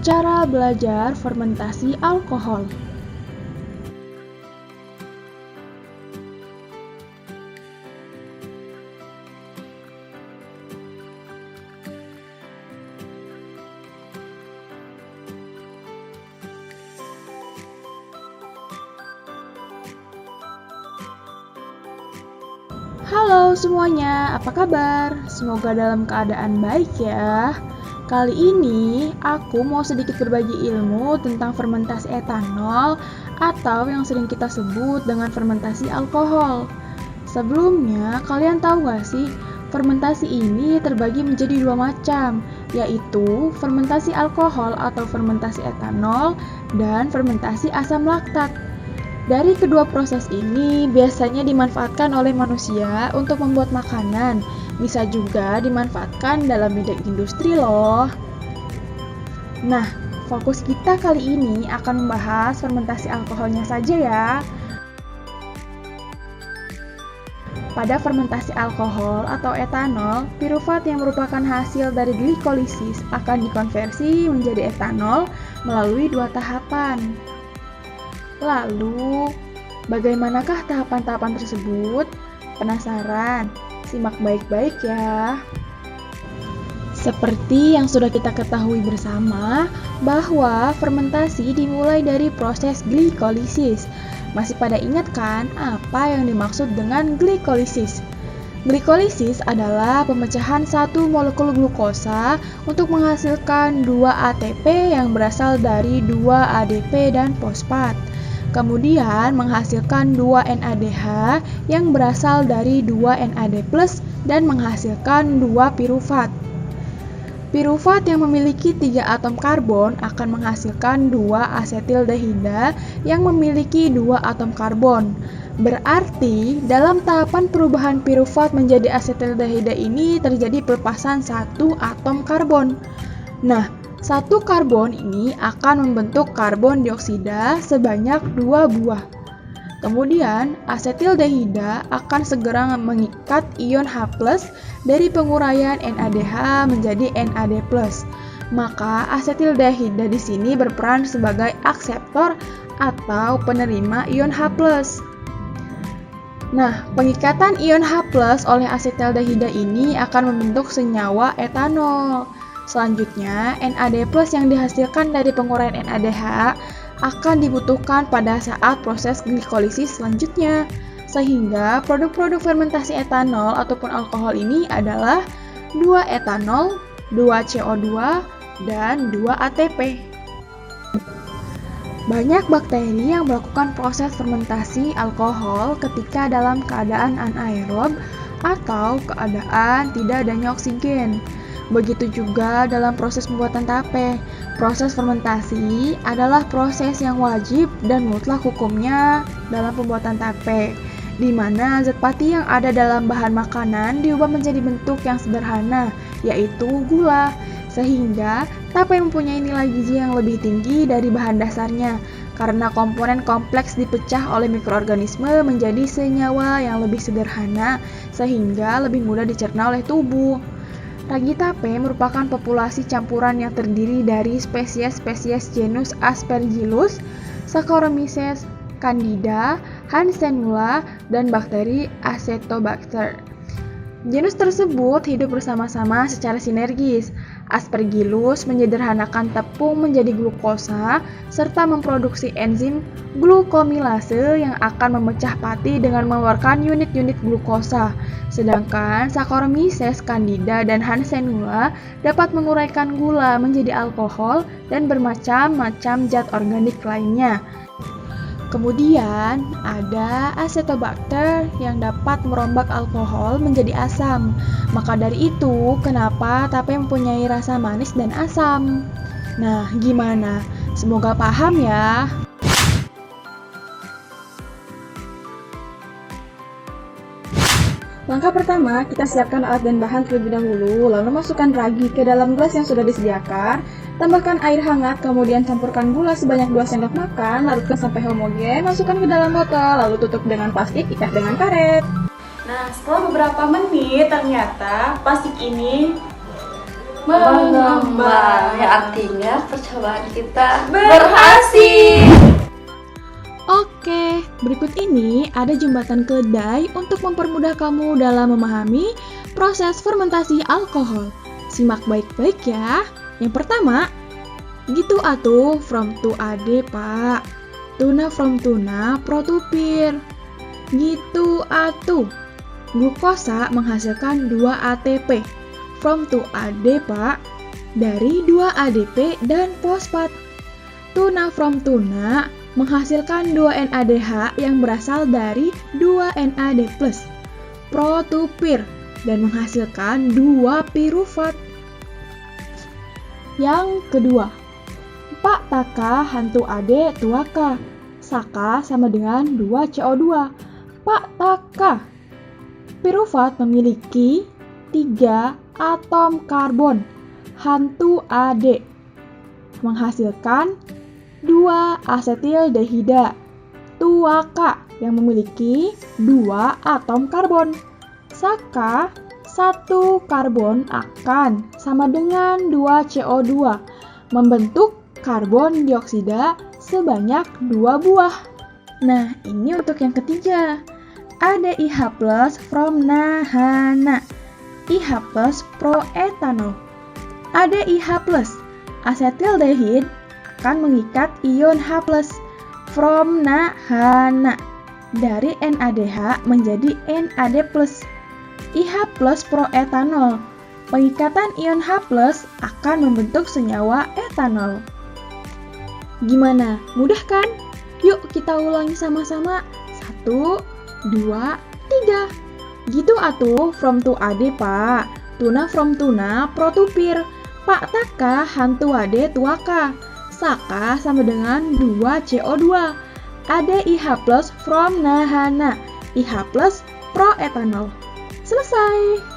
Cara belajar fermentasi alkohol. Halo semuanya, apa kabar? Semoga dalam keadaan baik ya. Kali ini aku mau sedikit berbagi ilmu tentang fermentasi etanol atau yang sering kita sebut dengan fermentasi alkohol. Sebelumnya, kalian tahu gak sih, fermentasi ini terbagi menjadi dua macam, yaitu fermentasi alkohol atau fermentasi etanol dan fermentasi asam laktat. Dari kedua proses ini biasanya dimanfaatkan oleh manusia untuk membuat makanan, bisa juga dimanfaatkan dalam bidang industri loh. Nah, fokus kita kali ini akan membahas fermentasi alkoholnya saja ya. Pada fermentasi alkohol atau etanol, pirufat yang merupakan hasil dari glikolisis akan dikonversi menjadi etanol melalui dua tahapan. Lalu, bagaimanakah tahapan-tahapan tersebut? Penasaran? Simak baik-baik ya. Seperti yang sudah kita ketahui bersama, bahwa fermentasi dimulai dari proses glikolisis. Masih pada ingat kan apa yang dimaksud dengan glikolisis? Glikolisis adalah pemecahan satu molekul glukosa untuk menghasilkan 2 ATP yang berasal dari 2 ADP dan fosfat. Kemudian menghasilkan 2 NADH yang berasal dari 2 NAD+ dan menghasilkan 2 pirufat. Pirufat yang memiliki 3 atom karbon akan menghasilkan 2 asetildehida yang memiliki 2 atom karbon. Berarti dalam tahapan perubahan pirufat menjadi asetildehida ini terjadi pelepasan 1 atom karbon. Nah, 1 karbon ini akan membentuk karbon dioksida sebanyak 2 buah. Kemudian, asetildehida akan segera mengikat ion H+ dari penguraian NADH menjadi NAD+. Maka asetildehida di sini berperan sebagai akseptor atau penerima ion H+. Nah, pengikatan ion H+ oleh asetildehida ini akan membentuk senyawa etanol. Selanjutnya, NAD+ yang dihasilkan dari penguraian NADH akan dibutuhkan pada saat proses glikolisis selanjutnya. Sehingga produk-produk fermentasi etanol ataupun alkohol ini adalah 2 etanol, 2 CO2, dan 2 ATP. Banyak bakteri yang melakukan proses fermentasi alkohol ketika dalam keadaan anaerob atau keadaan tidak adanya oksigen. Begitu juga dalam proses pembuatan tape. Proses fermentasi adalah proses yang wajib dan mutlak hukumnya dalam pembuatan tape, di mana zat pati yang ada dalam bahan makanan diubah menjadi bentuk yang sederhana, yaitu gula, sehingga tape mempunyai nilai gizi yang lebih tinggi dari bahan dasarnya, karena komponen kompleks dipecah oleh mikroorganisme menjadi senyawa yang lebih sederhana, sehingga lebih mudah dicerna oleh tubuh. Ragi tape merupakan populasi campuran yang terdiri dari spesies-spesies genus Aspergillus, Saccharomyces candida, Hansenula, dan bakteri Acetobacter. Genus tersebut hidup bersama-sama secara sinergis. Aspergillus menyederhanakan tepung menjadi glukosa serta memproduksi enzim glukomilase yang akan memecah pati dengan mengeluarkan unit-unit glukosa. Sedangkan Saccharomyces candida dan Hansenula dapat menguraikan gula menjadi alkohol dan bermacam-macam zat organik lainnya. Kemudian ada Acetobacter yang dapat merombak alkohol menjadi asam. Maka dari itu, kenapa tape mempunyai rasa manis dan asam? Nah, gimana? Semoga paham ya. Langkah pertama, kita siapkan alat dan bahan terlebih dahulu, lalu masukkan ragi ke dalam gelas yang sudah disediakan. Tambahkan air hangat, kemudian campurkan gula sebanyak 2 sendok makan, larutkan sampai homogen, masukkan ke dalam botol, lalu tutup dengan plastik, ikat dengan karet. Nah, setelah beberapa menit ternyata plastik ini mengembang, yang artinya percobaan kita berhasil. Oke, berikut ini ada jembatan keledai untuk mempermudah kamu dalam memahami proses fermentasi alkohol. Simak baik-baik ya. Yang pertama, gitu atuh from to ade pak. Tuna from tuna pro to pir. Gitu atuh. Glukosa menghasilkan 2 ATP. From to ade pak. Dari 2 ADP dan fosfat. Tuna from tuna menghasilkan 2 NADH yang berasal dari 2 NAD+, pro to pir, dan menghasilkan 2 pirufat. Yang kedua, Pak Taka hantu ade tuaka. Saka sama dengan 2 CO2. Pak Taka. Pirufat memiliki 3 atom karbon. Hantu ade menghasilkan 2 asetildehida. Tuaka yang memiliki 2 atom karbon. Saka 1 karbon akan sama dengan 2 CO2 membentuk karbon dioksida sebanyak 2 buah. Nah, ini untuk yang ketiga. Ada IH+ from nahana. IH+ proetanol. Ada IH+, asetildehid akan mengikat ion H+ from nahana dari NADH menjadi NAD+. IH+ proetanol. Pengikatan ion H+ akan membentuk senyawa etanol. Gimana? Mudah kan? Yuk kita ulangi sama-sama. 1, 2, 3. Gitu atuh from to ade pak. Tuna from tuna pro to pir. Pak Taka hantu ade tuaka. Saka sama dengan 2 CO2. Ada IH+ from nahana. IH+ proetanol. Selesai.